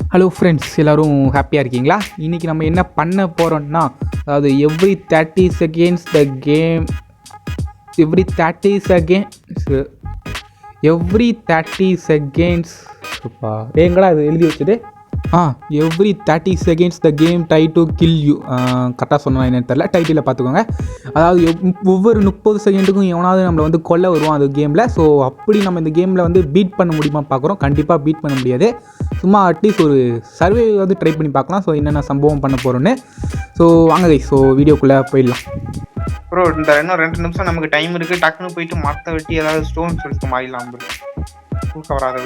Hello friends, எல்லோரும் ஹாப்பியாக இருக்கீங்களா? இன்றைக்கி நம்ம என்ன பண்ண போகிறோம்னா, அதாவது every 30 seconds the game every 30 seconds every 30 seconds எங்கடா இது எழுதி வச்சுட்டு every 30 seconds the game try to kill you. கரெக்டாக சொன்னா என்னன்னு தெரில, டைட்டிலில் பார்த்துக்கோங்க. அதாவது ஒவ்வொரு 30 செகண்டுக்கும் எவனாவது நம்மளை வந்து கொல்ல வருவான் அது கேமில். ஸோ அப்படி நம்ம இந்த கேமில் வந்து பீட் பண்ண முடியுமா பார்க்குறோம். கண்டிப்பாக பீட் பண்ண முடியாது. சும்மா அட்லீஸ்ட் ஒரு சர்வே வந்து ட்ரை பண்ணி பார்க்கலாம். ஸோ என்னென்ன சம்பவம் பண்ண போகிறோன்னு. ஸோ வாங்க கைஸ், ஸோ வீடியோக்குள்ளே போயிடலாம். ப்ரோ இந்த இன்னும் 2 நிமிஷம் நமக்கு டைம் இருக்கு. டக்குன்னு போயிட்டு மரத்தை வெட்டி ஏதாவது ஸ்டோன் சொல்லிட்டு மாறிடலாம் ப்ரோ. தூக்கம் வராது.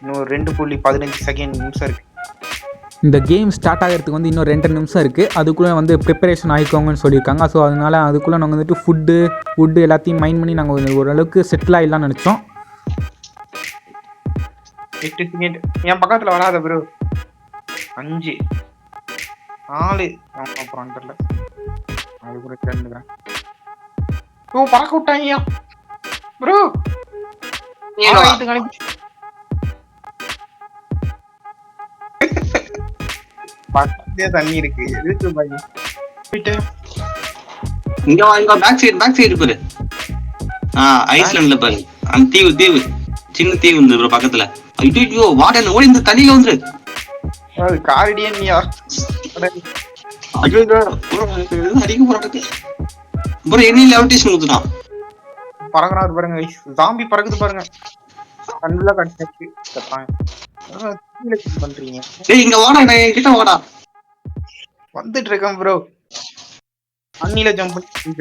இன்னும் 2.15 செகண்ட் நிமிஷம் இருக்கு. இந்த கேம் ஸ்டார்ட் ஆகிறதுக்கு வந்து இன்னும் 2 நிமிஷம் இருக்குது. அதுக்குள்ளே வந்து ப்ரிப்பரேஷன் ஆகிக்கோங்கன்னு சொல்லியிருக்காங்க. ஸோ அதனால் அதுக்குள்ளே நாங்கள் வந்துட்டு ஃபுட்டு எல்லாத்தையும் மைண்ட் பண்ணி நாங்கள் ஓரளவுக்கு செட்டில் ஆகிடலாம்னு நினச்சோம். 8 செகண்ட் என் பக்கத்தில் வராத ப்ரோ. 5 4 அப்புறம் தெரியல. அது கூட தெரிஞ்சுக்கிறேன். ஓ பறக்க விட்டாங்க ப்ரோ. பக்கத்தே தண்ணி இருக்கு. எதுக்கு பாய் போயிட்டு இங்க பேக் சைடு பாரு. ஐஸ்லாண்ட்ல பாரு, அந்த தீவு சின்ன தீவு வந்து ப்ரோ பக்கத்துல. ஐயோ வாடன ஓடி இந்த தண்ணியில வந்துரு. அது கார்டியன்யா. ஐயோ ப்ரோ அடிக்க போறாங்க ப்ரோ. என்ன லெவிட்டேஷன் ஊத்துறான். பறக்குறாரு பாருங்க. ஜாம்பி பறக்குது பாருங்க. கண்ணுல கட்டிச்சு பண்றீங்க. டேய் இங்க வாடா, நான் கிட்ட வாடா. வந்துட்டு இருக்கேன் ப்ரோ. அண்ணில ஜம்ப் பண்ணி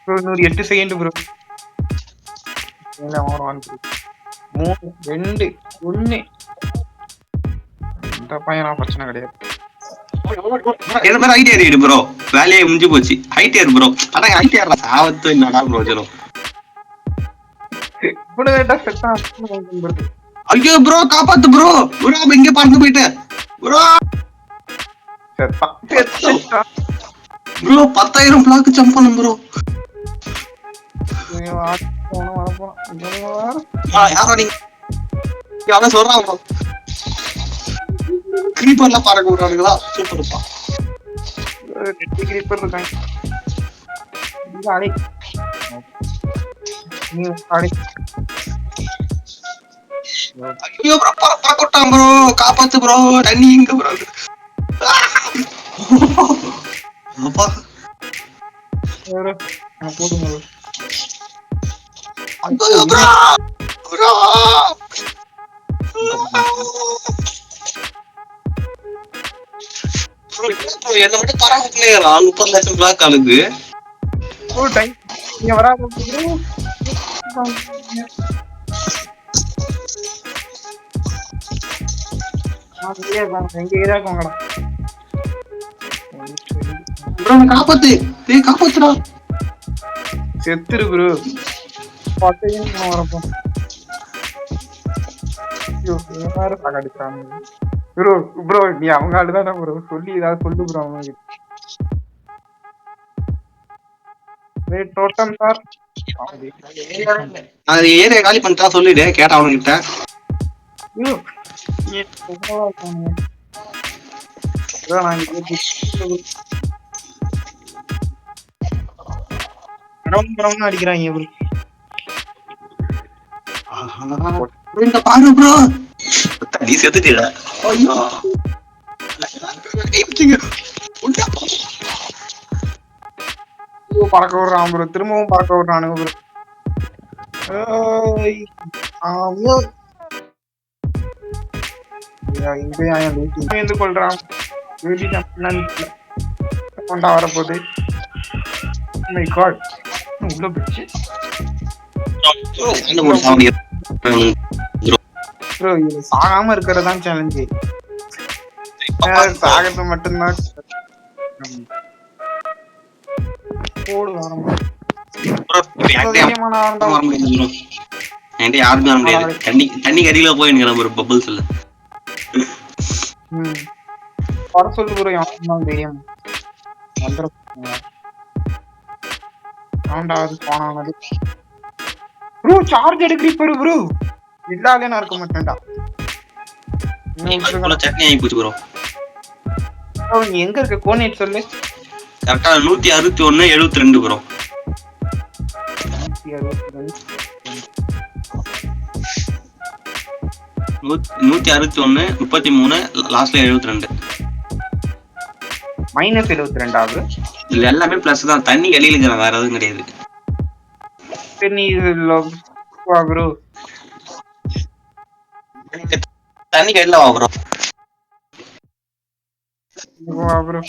ப்ரோ. இன்னொரு 8 செகண்ட் ப்ரோ. 3 2 1. இந்த பையனா பிரச்சனை கிடையாது. என்ன பேர் ஹைட் ஏறிடு ப்ரோ. வேலையே முடிஞ்சு போச்சு. ஹைட் ஏறு ப்ரோ. ஆனா ஹைட் ஏறல சாவத்து என்னடா ப்ரோ ஜனோ. ஐயோ ப்ரோ காப்பாத்து ப்ரோ. ப்ரோ இங்க பறந்து போயிட்டேன் ப்ரோ. ப்ரோ 10,000 பிளாக் ஜம்ப் பண்ணு ப்ரோ. யாரோ நீங்க யாரோ சொல்றாங்க ப்ரோ. கிரீப்பர்ல பறக்க விடுறானுங்களா? சூப்பர்ப்பா. கிரீப்பர் இருக்காங்க. ஐயோ ப்ரோ பறக்கட்டான் ப்ரோ. காப்பாத்து ப்ரோ. தண்ணி இங்க ப்ரோ. அப்பா போடுங்க ப்ரோ. ப்ரோ என்ன மட்டும் பறக்கலையா? 30 லட்சம் பிளாக் ஆளுக்கு வராது. காப்பாத்து காப்பாத்துடா. செத்துரு ப்ரோ. வரப்போ ப்ரோ ப்ரோ நீ அவங்க ஆளுதான் ப்ரோ. சொல்லி ஏதாவது சொல்லு ப்ரோ. அவங்க டோட்டம் சார் அது ஏரியா காலி பண்ணிட்டா சொல்லிடு. கேட்டா அவனுக்கிட்ட அடிக்கிறாங்க. பாரு ப்ரோ. தண்ணி செத்துட்டா. ஐயோ பறக்க விடுறான் ப்ரோ. திரும்பவும் பறக்க விடுறானுங்க ப்ரோ. கொள்றான் வரப்போகுது. உள்ள போச்சு. சாகாம இருக்கிறதான் சேலஞ்சு. சாகத்தை மட்டும்தான் தண்ணி கடியில போயின்னு ஒரு பபிள்ஸ் இல்ல. வர சொல்லு ப்ரோ. தெரியும் ப்ரோ. சார்ஜ் எடுக்கிறீ ப்ரோ. இல்லாதே நான் இருக்க மாட்டேன்டா. இன்னும் சட்னி ஆகி போச்சு ப்ரோ. நீ எங்க இருக்க கோஆர்டினேட் சொல்லு. கரெக்டா 161 72 ப்ரோ. 161 33 லாஸ்ட்ல 72. -72 ஆகுது. இதுல எல்லாமே பிளஸ் தான். தண்ணி வெளியில இருக்கிற வேற எதுவும் கிடையாது. சரி நீ ப்ரோ தண்ணி கையில வா ப்ரோ. ப்ரோ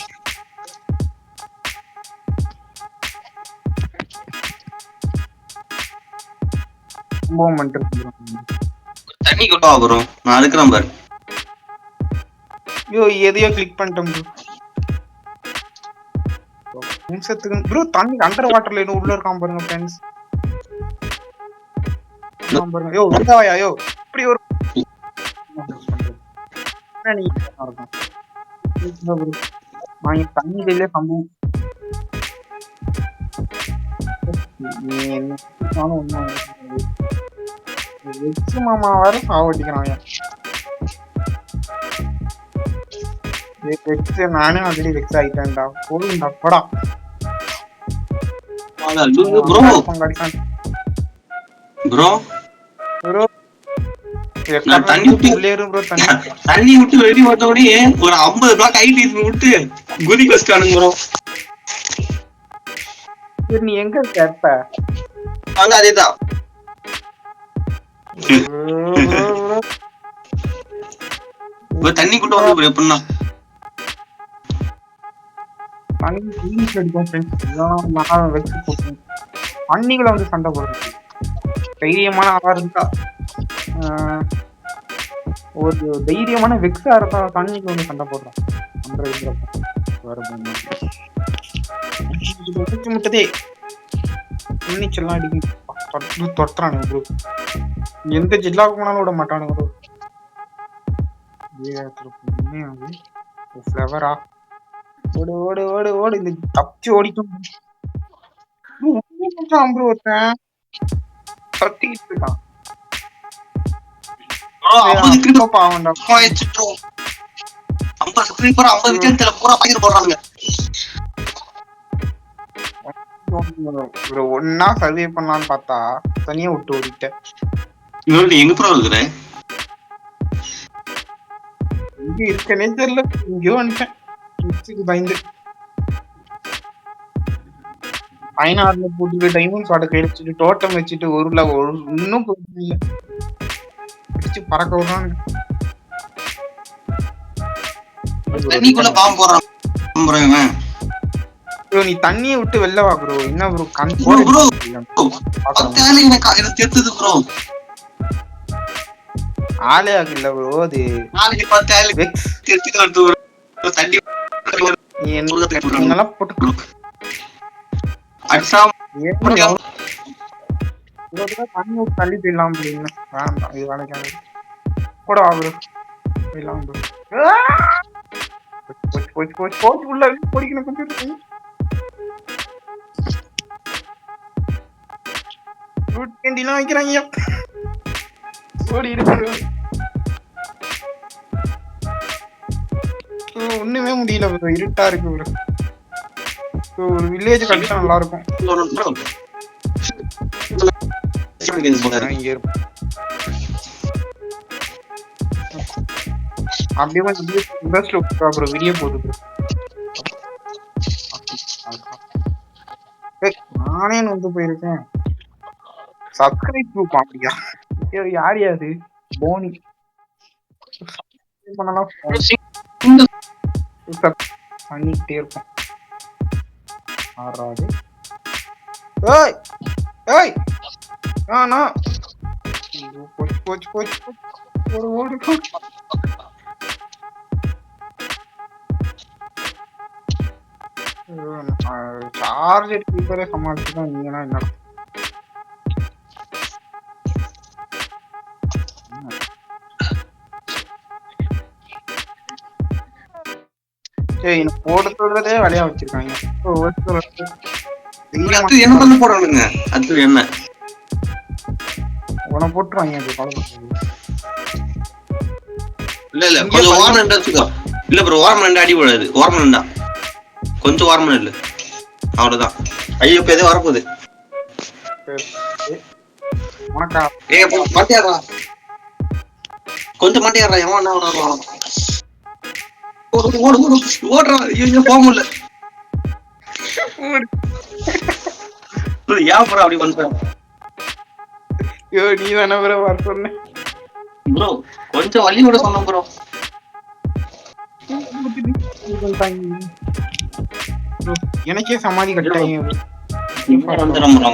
தண்ணி கொண்டு வா ப்ரோ. நான் இருக்கிறேன் பாரு. ஐயோ எதையோ கிளிக் பண்ணிட்டேன் ப்ரோ. நிமிஷத்துக்கு ப்ரோ தண்ணி அண்டர் வாட்டர்ல இன்னும் உள்ள இருக்கான் பாருங்க ஃப்ரெண்ட்ஸ். பாருங்க யோ வந்தாயா யோ இப்படி ஒரு தண்ணியிலே சம்பவம். நீ என்ன வெச்சு மாமா வேற சாவடிக்கிறான். நானே ஆல்ரெடி வெக்ஸ் ஆயிட்டேன்டா. போடுண்டா போடா ப்ரோ. ப்ரோ தண்ணி விட்டு வெளியே வந்தோடனே ஒரு 50 பிளாக் ஐடி விட்டு குதி வச்சுட்டானுங்க ப்ரோ. நீ எங்க இருக்க? அங்க அதேதான். தண்ணி கூட்ட வந்து எப்படின்னா அன்னிகளை வந்து சண்டை போடுறது தைரியமான ஆளா இருந்தா, ஒரு தைரியமான வெக்ஸா இருந்தா தண்ணிக்கு வந்து சண்டை போடுறான். முட்டதே நீச்சல்லாம் அடிக்கும் தொட்டுறானுங்க ப்ரோ. எந்த ஜில்லாவுக்கு போனாலும் விட மாட்டானுங்க ப்ரோ. ஃப்ளவரா ஓடு ஓடு ஓடு ஓடு. இந்த தப்பிச்சு ஓடிக்கும் ப்ரோ. ஒருத்தன் கத்திட்டு இருக்கான். ஒன்னா சர்வே பண்ணலான்னு பார்த்தா தனியா விட்டு ஓடிட்டேன். எங்க ப்ரோ இருக்கிற? இங்க இருக்கனே தெரியல. இங்கேயோ வந்துட்டேன் பயந்து. பயனாடுல போட்டு டைமண்ட் ஷாட்டை கழிச்சுட்டு டோட்டம் வச்சுட்டு இன்னும் இல்ல பறக்க விடுறாங்க. நீ தண்ணியை விட்டு வெளில வா ப்ரோ. என்ன ப்ரோ ஆளே ஆகல ப்ரோ. அது என்னெல்லாம் போட்டு தண்ணி விட்டு தள்ளி போயிடலாம் அப்படின்னு வேண்டாம். இது வேலைக்காக கூட ப்ரோ போயிடலாம் ப்ரோ. உள்ள போடிக்கணும் கொஞ்சம் வைக்கிறாங்க. ஓடி இருக்கு ஒண்ணுமே முடியல ப்ரோ. இருட்டா இருக்கு ப்ரோ. ஒரு வில்லேஜ் கண்டிப்பா நல்லா இருக்கும். அப்படியே ப்ரோ வெளியே போகுது. நானே வந்து போயிருக்கேன். சப்ஸ்கிரைப் குரூப் அப்படியா? யார் யாரு? போனி பண்ணலாம் பண்ணிக்கிட்டே இருப்போம். ஆறாது ஏய் ஏய் ஆனா போச்சு ஒரு ஓடு சார்ஜ் எடுத்து சமாளிச்சுதான். நீங்கன்னா என்ன போட சொல்றதே வேலையா வச்சிருக்காங்க. என்ன போடுறானுங்க? அது என்ன உன போட்டுருவாங்க. இல்ல கொஞ்சம் ஓரமா நின்று வச்சுக்கோ. இல்ல ப்ரோ ஓரமா நின்று அடி போடாது. ஓரமா நின்றா கொஞ்சம் ஓரமா இல்ல அவ்வளவுதான். ஐயோ இப்ப எதோ வரப்போகுது. உனக்கா மாட்டியாடுறா கொஞ்சம் மாட்டியாடுறா எவன் என்ன வரான் ஓடுறா. ஐயோ போக முடியல. ஏன் ப்ரோ அப்படி பண்ற? ஐயோ நீ தானே ப்ரோ வர சொன்ன ப்ரோ கொஞ்சம் வழி விட சொன்னேன் ப்ரோ. எனக்கே சமாதி கட்டாங்க வந்துடும் ப்ரோ.